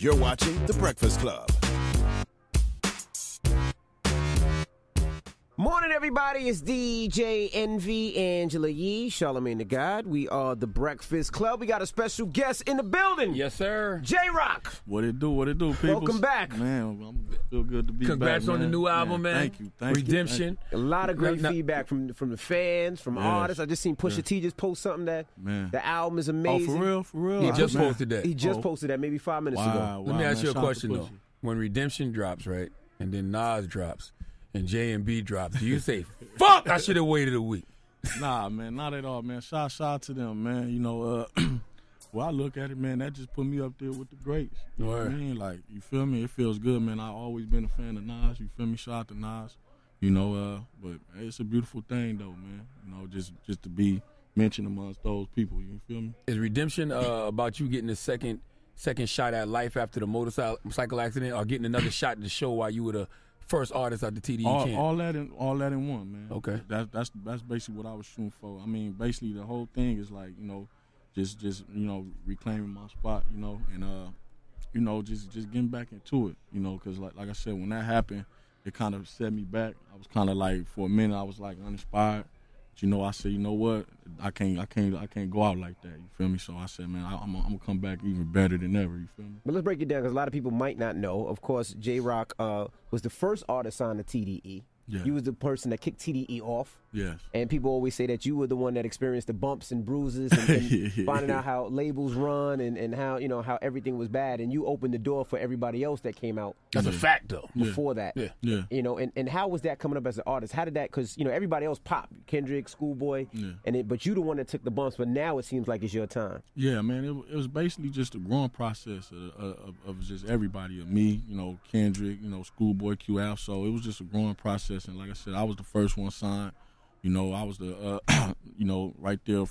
You're watching The Breakfast Club. Morning, everybody. It's DJ Envy, Angela Yee, Charlamagne the God. We are The Breakfast Club. We got a special guest in the building. Yes, sir. J-Rock. What it do, people? Welcome back. Man, I feel good to be Congrats back, on the new album, man. Thank you. Redemption. A lot of great feedback from the fans, from artists. I just seen Pusha T just post something that the album is amazing. Oh, for real? He just posted that. He just posted that maybe 5 minutes ago. Let me ask you a question, though. When Redemption drops, right, and then Nas drops, and J&B drops, do you say, fuck, I should have waited a week? Nah, man, not at all, man. Shout out to them, man. You know, well, I look at it, man, that just put me up there with the greats. You know what I mean? Like, you feel me? It feels good, man. I've always been a fan of Nas. You feel me? Shout out to Nas. You know, but it's a beautiful thing, though, man. You know, just to be mentioned amongst those people. You feel me? Is Redemption about you getting a second shot at life after the motorcycle accident, or getting another shot to show why you were the first artist at the TDE camp? All that in one, man. Okay. That's basically what I was shooting for. I mean, basically the whole thing is like, you know, just you know, reclaiming my spot, you know, and you know, just getting back into it, you know, because like I said, when that happened, it kind of set me back. I was kind of like, for a minute, I was like uninspired. But, you know, I said, you know what, I can't go out like that. You feel me? So I said, man, I'm gonna come back even better than ever. You feel me? But let's break it down because a lot of people might not know. Of course, J-Rock was the first artist signed to TDE. Yeah. You was the person that kicked TDE off. Yes. And people always say that you were the one that experienced the bumps and bruises and finding out how labels run and how, you know, how everything was bad. And you opened the door for everybody else that came out. That's a fact, though. Before that. Yeah. You know, and how was that coming up as an artist? How did that, because, you know, everybody else popped, Kendrick, Schoolboy, but you the one that took the bumps, but now it seems like it's your time. Yeah, man, it was basically just a growing process of just everybody, of me, you know, Kendrick, you know, Schoolboy, Q-Al, so it was just a growing process, and like I said, I was the first one signed. You know, I was the, you know, right there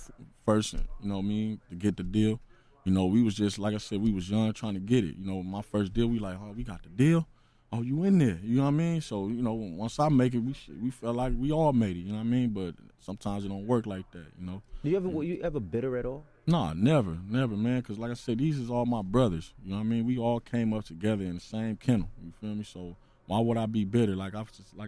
first, you know what I mean, to get the deal. You know, we was just, like I said, we was young trying to get it. You know, my first deal, we like, oh, we got the deal. Oh, you in there. You know what I mean? So, you know, once I make it, we felt like we all made it, you know what I mean? But sometimes it don't work like that, you know. Were you ever bitter at all? Nah, never, man, because like I said, these is all my brothers. You know what I mean? We all came up together in the same kennel, you feel me? So why would I be bitter? Like I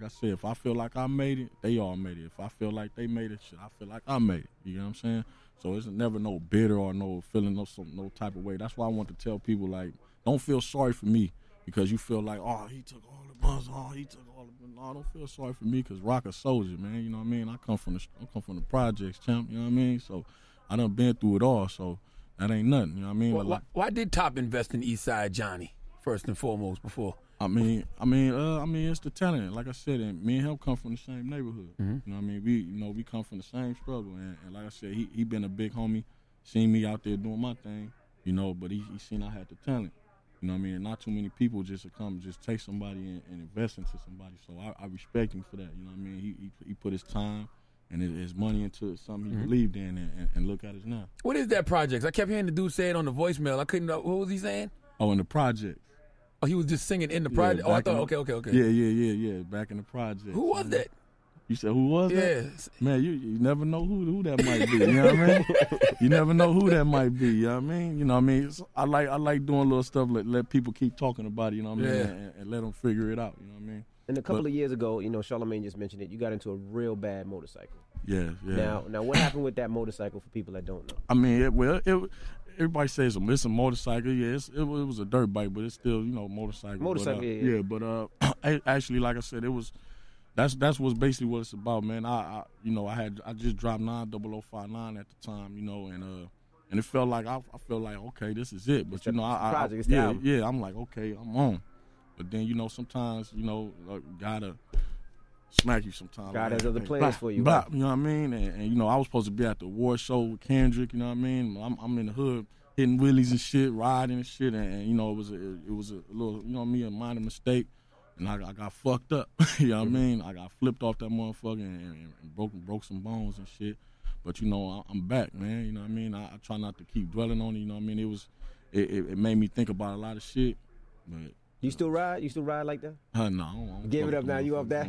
said, if I feel like I made it, they all made it. If I feel like they made it, shit, I feel like I made it. You know what I'm saying? So it's never no bitter or no feeling no type of way. That's why I want to tell people, like, don't feel sorry for me because you feel like, oh, he took all the buzz, No, don't feel sorry for me because Rock a soldier, man. You know what I mean? I come from the projects, champ. You know what I mean? So I done been through it all. So that ain't nothing. You know what I mean? Well, why did Top invest in Eastside Johnny first and foremost before? I mean, it's the talent. Like I said, and me and him come from the same neighborhood. Mm-hmm. You know what I mean? We come from the same struggle. And like I said, he been a big homie, seen me out there doing my thing, you know, but he seen I had the talent. You know what I mean? And not too many people just take somebody and invest into somebody. So I respect him for that. You know what I mean? He put his time and his money into something he believed in, and look at us now. What is that project? I kept hearing the dude say it on the voicemail. I couldn't know. What was he saying? Oh, in the project. Oh, he was just singing in the project. I thought, okay. Yeah, back in the project. Who was that? You said who was that? Yes. Man, you never know who that might be. You know what I mean? You never know who that might be. You know what I mean? You know what I mean? So I like doing little stuff, let people keep talking about it. You know what I mean? And let them figure it out. You know what I mean? And a couple of years ago, you know, Charlamagne just mentioned it. You got into a real bad motorcycle. Yeah. Now, what happened with that motorcycle for people that don't know? I mean, everybody says it's a motorcycle. Yeah, it was a dirt bike, but it's still, you know, motorcycle. Motorcycle, yeah. But actually, like I said, that's what's basically what it's about, man. I just dropped 90059 at the time, you know, and it felt like I felt like, okay, this is it. But you know, I'm like, okay, I'm on. But then, you know, sometimes, you know, gotta smack you sometimes. God has other plans for you. You know what I mean? And you know, I was supposed to be at the award show with Kendrick. You know what I mean? I'm in the hood hitting wheelies and shit, riding and shit, and you know, it was a little, you know, me a minor mistake, and I got fucked up. You know what I mean? I got flipped off that motherfucker and broke some bones and shit. But you know, I'm back, man. You know what I mean? I try not to keep dwelling on it. You know what I mean? It made me think about a lot of shit, but. You still ride? You still ride like that? No. Give it up now. You off that?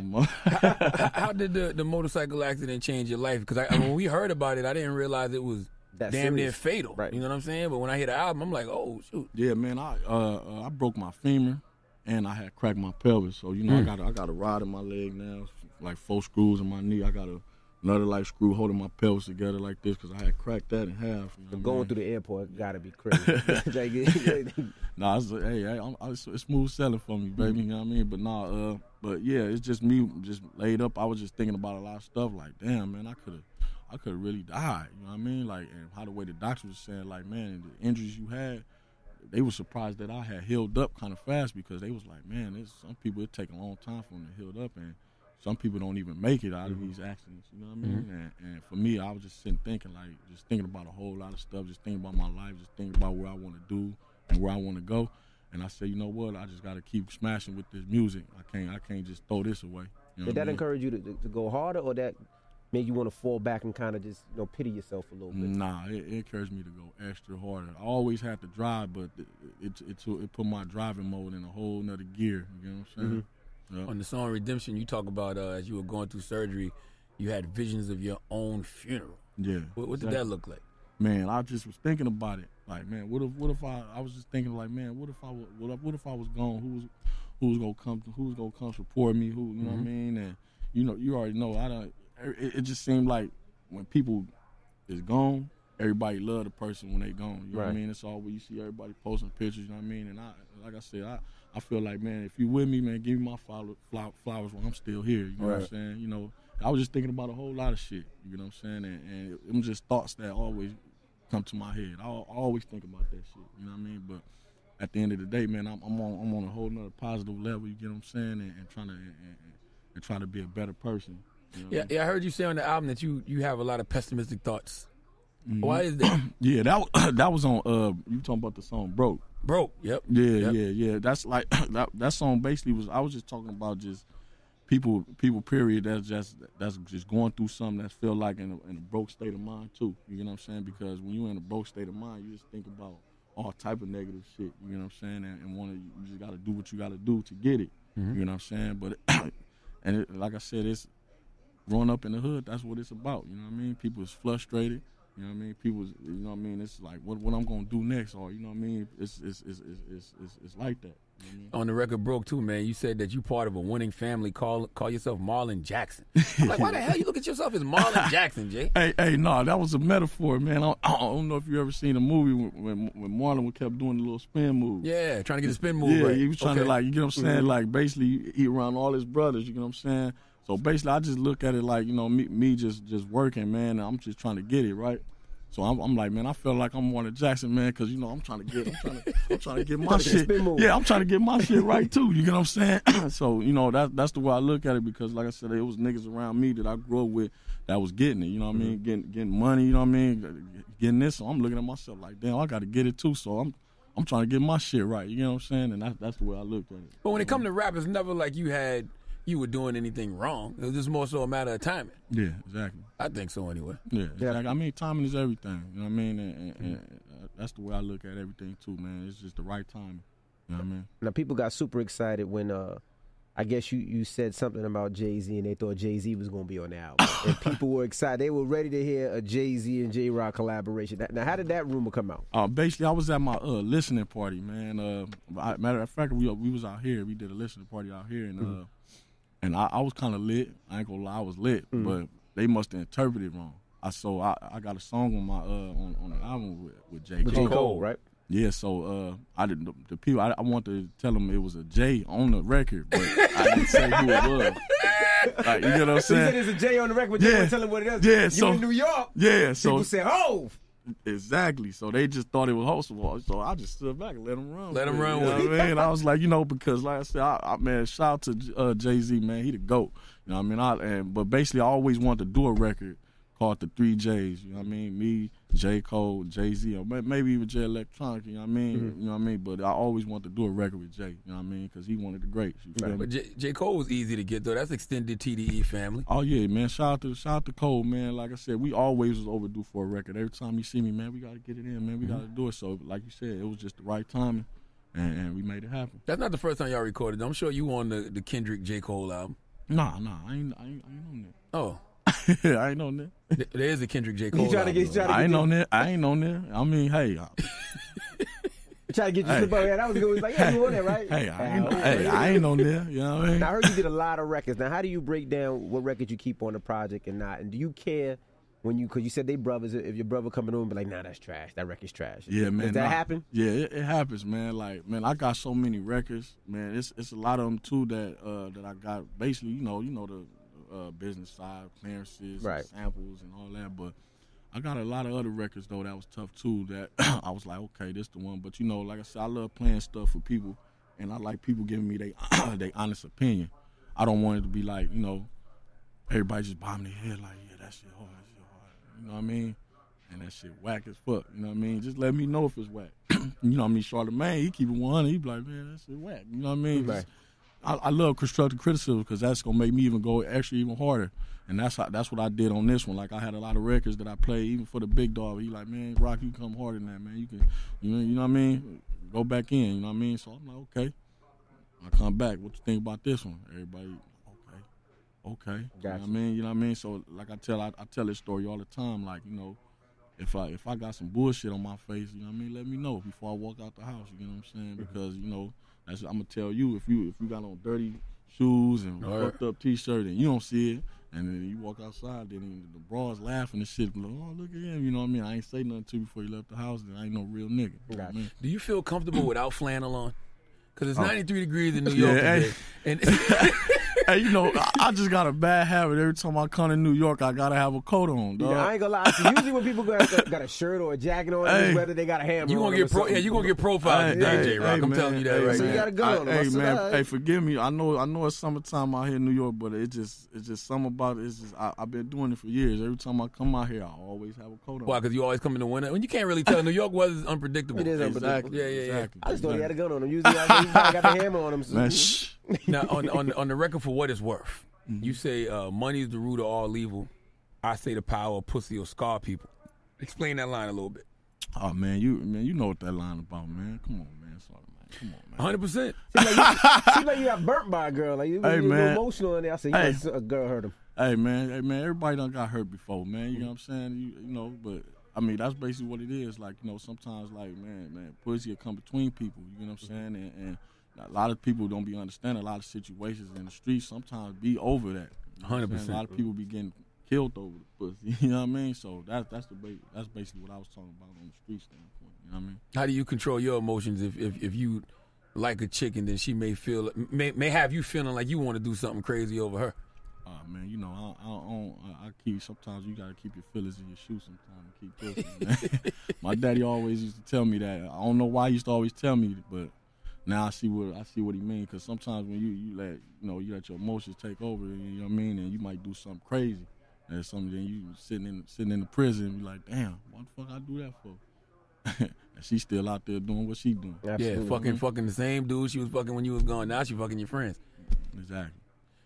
How did the motorcycle accident change your life? Because when we heard about it, I didn't realize it was damn near fatal. Right. You know what I'm saying? But when I hear the album, I'm like, oh shoot. Yeah, man. I broke my femur, and I had cracked my pelvis. So you know, I got a rod in my leg now, like 4 screws in my knee. I got another like screw holding my pelvis together like this because I had cracked that in half. You know Going through the airport gotta be crazy. Nah, it's smooth selling for me, baby. You know what I mean? But nah, but yeah, it's just me just laid up. I was just thinking about a lot of stuff. Like, damn, man, I could have really died. You know what I mean? Like, and how the way the doctors was saying, like, man, the injuries you had, they were surprised that I had healed up kind of fast because they was like, man, some people it take a long time for them to heal up, and some people don't even make it out of these accidents. You know what I mean? And for me, I was just sitting thinking about a whole lot of stuff, just thinking about my life, just thinking about what I want to do and where I want to go. And I said, you know what? I just got to keep smashing with this music. I can't just throw this away. You know Did that encourage you to go harder, or that made you want to fall back and kind of just pity yourself a little bit? Nah, it encouraged me to go extra harder. I always had to drive, but it put my driving mode in a whole nother gear. You know what I'm saying? Yep. On the song Redemption, you talk about as you were going through surgery, you had visions of your own funeral. Yeah. What did that look like? Man, I just was thinking about it. Like, man, what if I was just thinking like, man, what if I was gone? Who's gonna come support me? Who, you know what I mean? And you already know. It just seemed like when people is gone, everybody love the person when they gone. You know what I mean? It's all where you see everybody posting pictures. You know what I mean? And like I said, I feel like, man, if you with me, man, give me my flowers while I'm still here. You know what I'm saying? You know, I was just thinking about a whole lot of shit. You know what I'm saying? And it was just thoughts that always come to my head. I always think about that shit. You know what I mean? But at the end of the day, man, I'm on a whole nother positive level. You get what I'm saying? And trying to be a better person. You know I heard you say on the album that you have a lot of pessimistic thoughts. Why is that? Yeah, that was on. You talking about the song "Broke"? Broke. Yep. Yeah. That's like that song basically I was just talking about just people. Period. That's just going through something that feel like in a broke state of mind too. You know what I'm saying? Because when you're in a broke state of mind, you just think about all type of negative shit. You know what I'm saying? And you just got to do what you got to do to get it. You know what I'm saying? But like I said, it's growing up in the hood. That's what it's about. You know what I mean? People is frustrated. You know what I mean? People, you know what I mean? It's like what I'm gonna do next, or you know what I mean? It's like that. You know what I mean? On the record, Broke too, man. You said that you part of a winning family. Call yourself Marlon Jackson. I'm like, why the hell you look at yourself as Marlon Jackson, Jay? Hey, no, that was a metaphor, man. I don't know if you ever seen a movie when Marlon kept doing the little spin move. Yeah, trying to get the spin move. Yeah, right. he was trying to you get what I'm saying? Like basically he around all his brothers. You know what I'm saying? So basically, I just look at it like me just working, man. And I'm just trying to get it right. So I'm like, man, I feel like I'm Warner Jackson, man, because I'm trying to get my shit. Yeah, I'm trying to get my shit right too. You get what I'm saying? So that's the way I look at it, because like I said, there was niggas around me that I grew up with that was getting it. You know what I mean? Getting money. You know what I mean? Getting this. So I'm looking at myself like, damn, I got to get it too. So I'm trying to get my shit right. You know what I'm saying? And that's the way I looked at it. But when it comes to rap, it's never like you were doing anything wrong. It was just more so a matter of timing. Yeah, exactly. I think so anyway. Yeah, exactly. I mean, timing is everything. You know what I mean? And that's the way I look at everything too, man. It's just the right timing. You know what I mean? Now, people got super excited when I guess you said something about Jay-Z, and they thought Jay-Z was going to be on the album. And people were excited. They were ready to hear a Jay-Z and J-Rock collaboration. Now, how did that rumor come out? Basically, I was at my listening party, man. Matter of fact, we was out here. We did a listening party out here, and I was kind of lit. I ain't gonna lie, I was lit, but they must have interpreted wrong. I got a song on my on the album with J. Cole, right? Yeah, so I didn't. The people I wanted to tell them it was a J on the record, but I didn't say who it was. Like, you know what I'm saying? So you said it's a J on the record, but you didn't tell them what it is. Yeah, you so in New York. Yeah, so people said, "Oh." Exactly. So they just thought it was Hostable. So I just stood back and let them run. Let them run with it. You know what I mean? I was like, because like I said, man, shout out to Jay-Z, man. He the GOAT. You know what I mean? But basically, I always wanted to do a record called the 3 J's. You know what I mean? Me, J. Cole, Jay-Z, or maybe even Jay Electronica. You know what I mean? You know what I mean? But I always wanted to do a record with Jay. You know what I mean? Because he one of the greats. You feel me? But J. Cole was easy to get though. That's extended TDE family. Oh yeah, man. Shout out to Cole, man. Like I said, we always was overdue for a record. Every time you see me, man, we gotta get it in, man. We gotta do it. So like you said, it was just the right timing, and we made it happen. That's not the first time y'all recorded. I'm sure you on the Kendrick J. Cole album. Nah, I ain't on that. Oh. I ain't on there. There is a Kendrick J. Cole. I ain't on there. I ain't on there. I mean, hey. Try to get you slip over here. That was good. He's like, yeah, you on there, right? Hey, I ain't on there. You know what I mean? Now, I heard you did a lot of records. Now, how do you break down what records you keep on the project and not? And do you care when because you said they brothers, if your brother coming on and be like, nah, that's trash. That record's trash. Yeah, man. Does that happen? Yeah, it happens, man. Like, man, I got so many records, man. It's a lot of them, too, that I got basically, you know the business side, clearances, right, and samples and all that, but I got a lot of other records, though, that was tough, too, that I was like, okay, this the one. But, like I said, I love playing stuff for people, and I like people giving me their honest opinion. I don't want it to be like, everybody just bobbing their head like, yeah, that shit hard, You know what I mean? And that shit whack as fuck, you know what I mean? Just let me know if it's whack. You know what I mean? Charlamagne, he keep it 100. He be like, man, that shit whack. You know what I mean? Right. I love constructive criticism because that's going to make me even go even harder. And that's what I did on this one. Like, I had a lot of records that I played, even for the big dog. He like, man, Rock, you come harder than that, man. You can, you know what I mean? Go back in, you know what I mean? So I'm like, okay. I come back. What you think about this one? Everybody, okay. Gotcha. You know what I mean? So, like I tell this story all the time. Like, if I got some bullshit on my face, you know what I mean? Let me know before I walk out the house. You know what I'm saying? Because that's what I'm gonna tell you. If you got on dirty shoes and fucked up T-shirt and you don't see it, and then you walk outside, then the bras laughing and shit. Like, oh, look at him. You know what I mean? I ain't say nothing to you before you left the house. Then I ain't no real nigga. You know what I mean? Do you feel comfortable without flannel on? Because it's 93 degrees in New York today. And hey, I just got a bad habit. Every time I come to New York, I gotta have a coat on, dog. I ain't gonna lie. So usually when people got a shirt or a jacket on, whether they got a hammer, you gonna get profiled today, J-Rock. I'm telling you that right now. You got a gun on them. Hey, man. Hey, forgive me. I know it's summertime out here in New York, but it's just something about it. It's just I've been doing it for years. Every time I come out here, I always have a coat on. Why? Because you always come in the winter. When you can't really tell, New York weather is unpredictable. It is unpredictable. Yeah. Exactly. I just thought he had a gun on him. Usually I got the hammer on him. So. Man, shh. Now, on the record, for what it's worth, you say money is the root of all evil. I say the power of pussy will scar people. Explain that line a little bit. Oh man, you know what that line about, man. Come on, man. Sorry, man. Come on, man. 100%. Seems like you got burnt by a girl. Like, you're emotional in there. I say, a girl hurt him. Hey man. Everybody done got hurt before, man. You know what I'm saying? But I mean, that's basically what it is. Like, sometimes, like, man, pussy will come between people. You know what I'm saying? And a lot of people don't be understanding a lot of situations in the streets. Sometimes be over that. 100%. A lot of people be getting killed over the pussy. You know what I mean? So that's basically what I was talking about on the street standpoint. You know what I mean? How do you control your emotions if you like a chick and then she may have you feeling like you want to do something crazy over her? Man, I keep. Sometimes you gotta keep your feelings in your shoes. Sometimes and keep pushing. Man. My daddy always used to tell me that. I don't know why he used to always tell me, but now I see what he means. Because sometimes when you let your emotions take over, you know what I mean, and you might do something crazy, and then you sitting in the prison, and be like, damn, what the fuck I do that for? And she's still out there doing what she doing. Absolutely. Yeah, fucking the same dude she was fucking when you was gone. Now she fucking your friends. Exactly.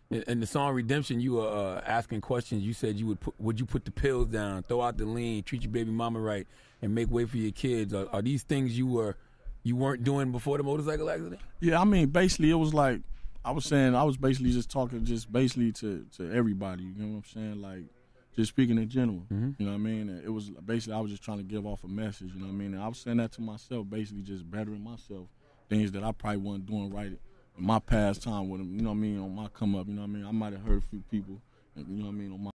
In the song Redemption, you were asking questions. You said would you put the pills down, throw out the lean, treat your baby mama right, and make way for your kids? Are these things you weren't doing before the motorcycle accident? Yeah, I mean, basically, it was like I was basically just talking to everybody. You know what I'm saying? Like, just speaking in general. Mm-hmm. You know what I mean? It was basically I was just trying to give off a message. You know what I mean? And I was saying that to myself, basically just bettering myself, things that I probably wasn't doing right in my past time with them. You know what I mean? On my come up, you know what I mean? I might have hurt a few people. You know what I mean? On my